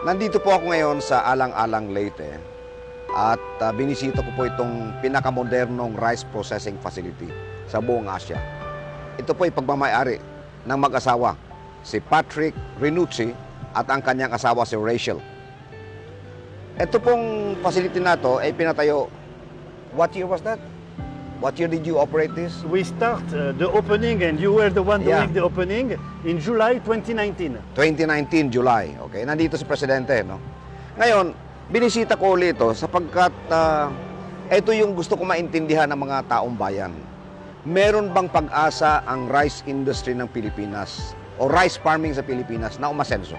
Nandito po ako ngayon sa Alang Alang Leyte at binisita ko po itong pinakamodernong rice processing facility sa buong Asia. Ito po ay pagmamayari ng mag-asawa, si Patrick Renucci at ang kanyang asawa si Rachel. Ito pong facility na to ay pinatayo, what year was that? What year did you operate this? We start the opening, and you were the one doing the opening in July 2019. 2019, July. Okay, nandito si Presidente, no? Ngayon, binisita ko ulit ito sapagkat ito yung gusto ko maintindihan ng mga taong bayan. Meron bang pag-asa ang rice industry ng Pilipinas o rice farming sa Pilipinas na umasenso?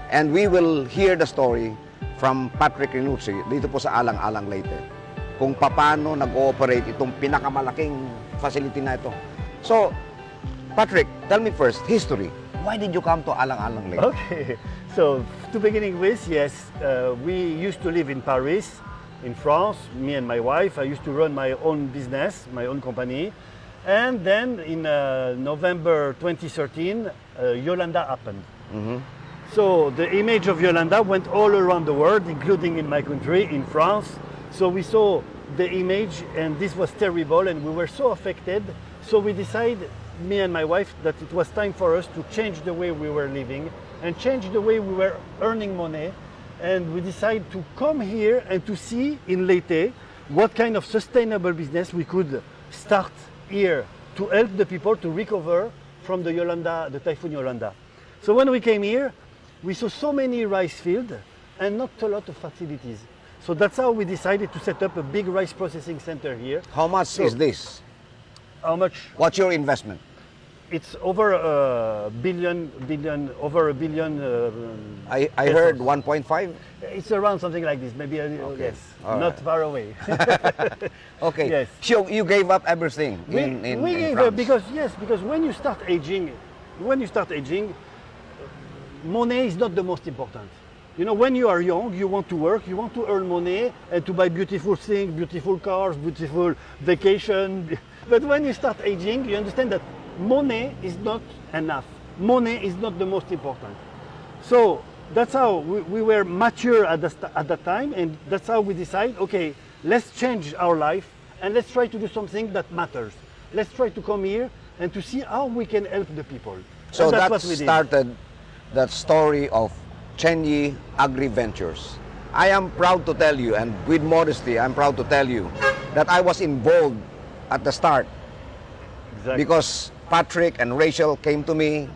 And we will hear the story from Patrick Renucci dito po sa Alang Alang Leyte, kung paano nag-ooperate itong pinakamalaking facility na ito. So, Patrick, tell me first, history. Why did you come to Alang Alang Leyte? Okay, so to beginning with, yes, we used to live in Paris, in France, me and my wife. I used to run my own business, my own company. And then in November 2013, Yolanda happened. So the image of Yolanda went all around the world, including in my country, in France. So we saw the image, and this was terrible, and we were so affected. So we decided, me and my wife, that it was time for us to change the way we were living and change the way we were earning money. And we decided to come here and to see in Leyte what kind of sustainable business we could start here to help the people to recover from the Yolanda, the Typhoon Yolanda. So when we came here, we saw so many rice fields and not a lot of facilities. So that's how we decided to set up a big rice processing center here. How much is this? How much? What's your investment? It's over a billion. I pesos. heard 1.5? It's around something like this, maybe a little, Okay. yes, All not right. far away. Okay. Yes. So you gave up everything in gave France? because when you start aging, money is not the most important. You know, when you are young, you want to work, you want to earn money and to buy beautiful things, beautiful cars, beautiful vacation. But when you start aging, you understand that money is not enough. Money is not the most important. So that's how we were mature at that time, and that's how we decide, okay, let's change our life and let's try to do something that matters. Let's try to come here and to see how we can help the people. So And that's that what we did. started that story of Chenyi Agri Ventures. I am proud to tell you, and with modesty, I'm proud to tell you that I was involved at the start. Exactly. Because Patrick and Rachel came to me,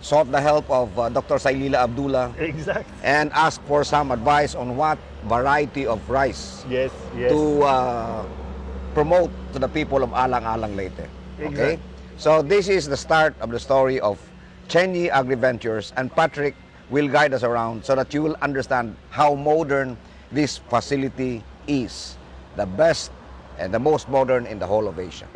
sought the help of Dr. Sailila Abdullah, Exactly. and asked for some advice on what variety of rice Yes, yes. to promote to the people of Alang Alang Leyte. Okay? Exactly. So this is the start of the story of Chenyi Agri Ventures, and Patrick will guide us around so that you will understand how modern this facility is. The best and the most modern in the whole of Asia.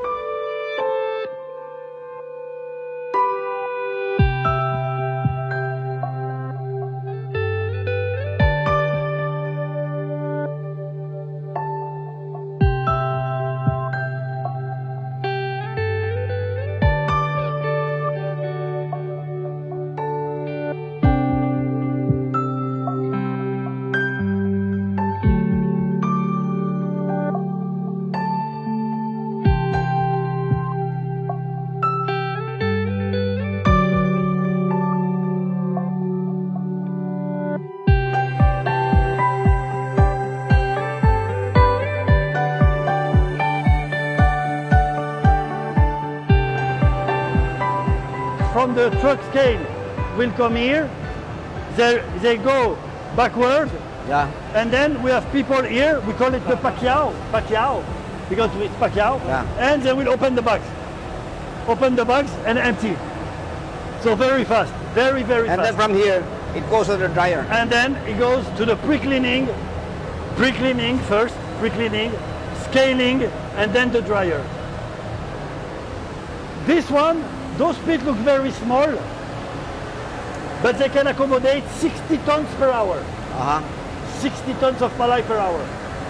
From the truck scale will come here, they go backward, Yeah. and then we have people here, we call it the Pacquiao, because it's Pacquiao, Yeah. and they will open the bags and empty. So very fast, very And then fast. from here, it goes to the dryer. And then it goes to the pre-cleaning first, scaling, and then the dryer. This one, those pits look very small, but they can accommodate 60 tons per hour. 60 tons of palay per hour.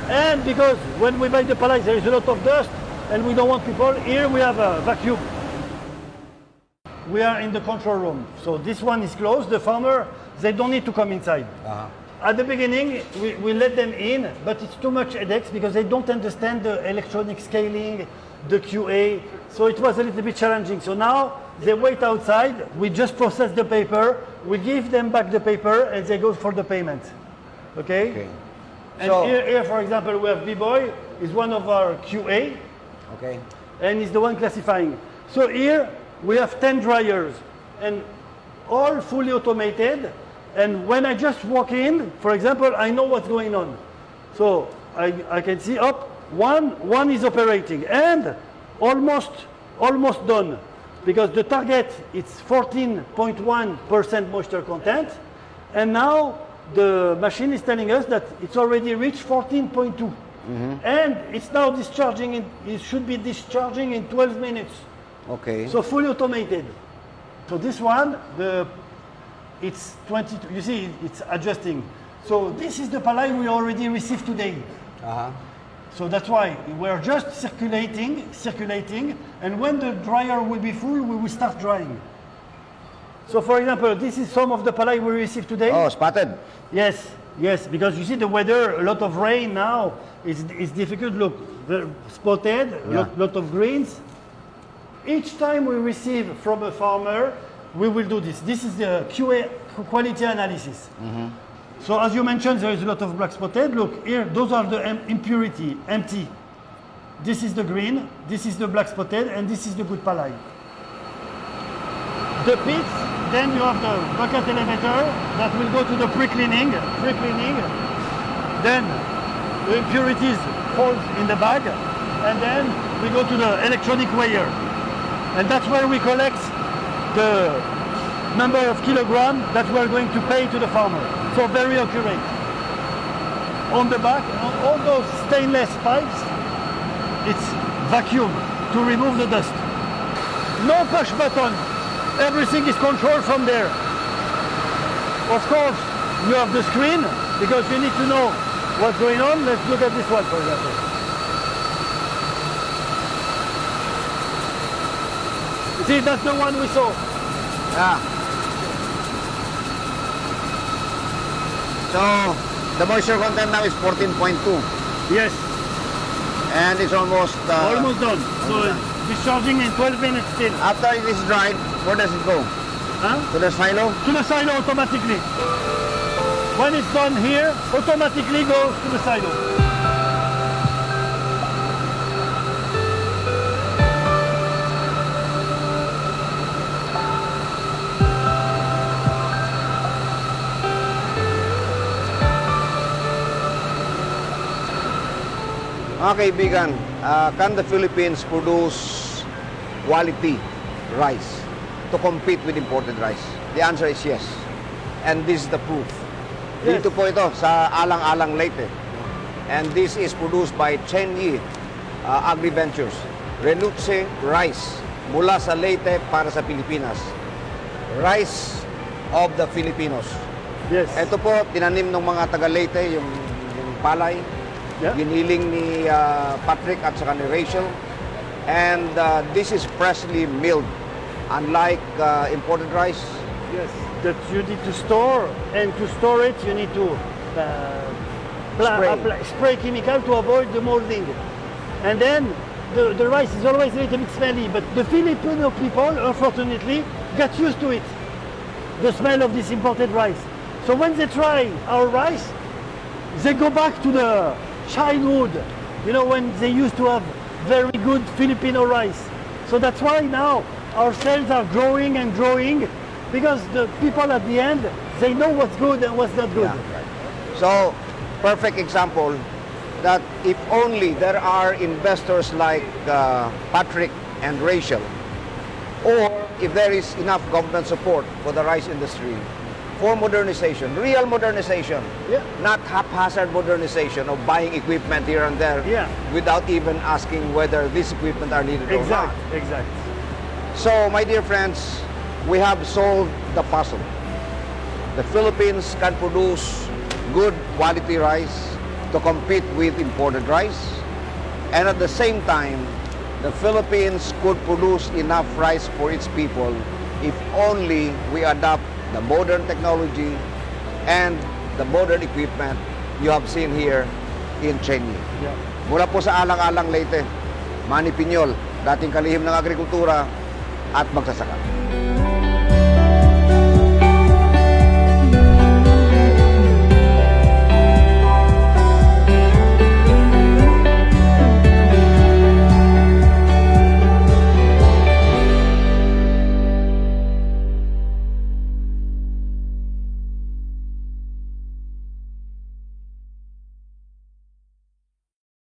And because when we buy the palay, there is a lot of dust, and we don't want people, here we have a vacuum. we are in the control room. So this one is closed. The farmer, they don't need to come inside. At the beginning, we let them in, but it's too much headaches because they don't understand the electronic scaling, the QA. So it was a little bit challenging. So now they wait outside. We just process the paper. We give them back the paper, and they go for the payment. Okay? And So- here, for example, we have B-Boy. Is one of our QA. Okay. And is the one classifying. So here we have 10 dryers and all fully automated. And when I just walk in, for example, I know what's going on. So I can see up, one is operating and almost done. Because the target is 14.1% moisture content. And now the machine is telling us that it's already reached 14.2. And it's now discharging, it should be discharging in 12 minutes. Okay. So fully automated. So this one, it's 22, you see, it's adjusting. So this is the palay we already received today. So that's why we're just circulating, and when the dryer will be full, we will start drying. So for example, this is some of the palay we received today. Oh, spotted. Yes, because you see the weather, a lot of rain now, it's difficult. Look, spotted, lot of greens. Each time we receive from a farmer, we will do this. This is the QA, quality analysis. So as you mentioned, there is a lot of black spotted. Look, here, those are the impurity, empty. This is the green, this is the black spotted, and this is the good palay. The pits, then you have the bucket elevator that will go to the pre-cleaning. Then the impurities fall in the bag, and then we go to the electronic weigher. And that's where we collect the number of kilograms that we're going to pay to the farmer. So very accurate. On the back, on all those stainless pipes, it's vacuum to remove the dust. No push button. Everything is controlled from there. Of course, you have the screen because you need to know what's going on. Let's look at this one, for example. You see, that's the one we saw. So, the moisture content now is 14.2. Yes, And it's almost... almost done. So discharging in 12 minutes still. After it is dried, where does it go? Huh? To the silo? To the silo automatically. When it's done here, automatically goes to the silo. Okay, kaibigan, can the Philippines produce quality rice to compete with imported rice? The answer is yes. And this is the proof. Yes. Dito po ito sa Alang Alang Leyte. And this is produced by Chenyi Agri-Ventures. Renutse rice mula sa Leyte para sa Pilipinas. Rice of the Filipinos. Yes. Ito po, tinanim ng mga taga Leyte, yung palay. Yeah. Giniling ni Patrick at saka ni Rachel. And this is freshly milled. Unlike imported rice. Yes. That you need to store, and to store it, you need to spray chemical to avoid the molding. And then the rice is always a little bit smelly, but the Filipino people, unfortunately, got used to it. The smell of this imported rice. So when they try our rice, they go back to the childhood, you know, when they used to have very good Filipino rice. So that's why now our sales are growing and growing, because the people at the end, they know what's good and what's not good. Yeah, right. So, perfect example that if only there are investors like Patrick and Rachel, or if there is enough government support for the rice industry, for modernization, real modernization, Yeah. not haphazard modernization of buying equipment here and there Yeah. without even asking whether this equipment are needed or not. Exact. So, my dear friends, we have solved the puzzle. The Philippines can produce good quality rice to compete with imported rice, and at the same time, the Philippines could produce enough rice for its people if only we adopt the modern technology and the modern equipment you have seen here in Chenyi. Yeah. Mula po sa Alang Alang Leyte, Manny Pinol, dating kalihim ng agrikultura at magsasaka.